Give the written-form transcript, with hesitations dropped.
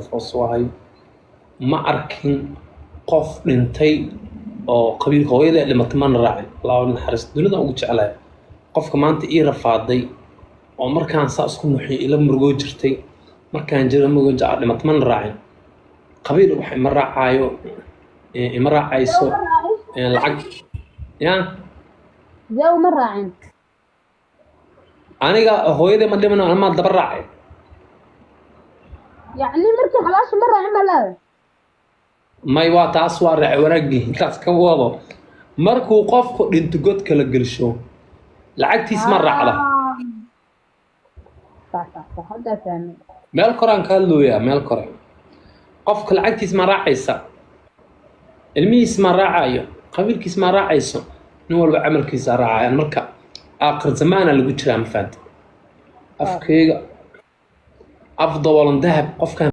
فصواهي ما أركن قف لنتي أو قبيل هويدا اللي متمن راعي الله نحرس دوندا ugu jeclahay qofka maanta ii rafaaday oo markaan saas ku nuuxi ila murgo jirtay markaan jira murgo jacay matman raacin qabiil waxa ma raacayo ima raacayso lacag ya جو مرة aniga hooyada ma dhiman ama daba raacay يعني مركي خلاص مرة عمل may waa taas waa raac waraagii intaas ka wado markuu qofku dhinto god kala gelsho lacagtiis ma raacda صح هذا ثاني meel koraan ka hadlooyaa meel kore qofka lacagtiis ma raacaysa ilmihiis ma raacayo qabiilkiis ma raacayso nin walba camalkiisa raacayaan marka aakhir zamaana lagu jiraa ma fahanti afkayga afdawalan dahab qofkan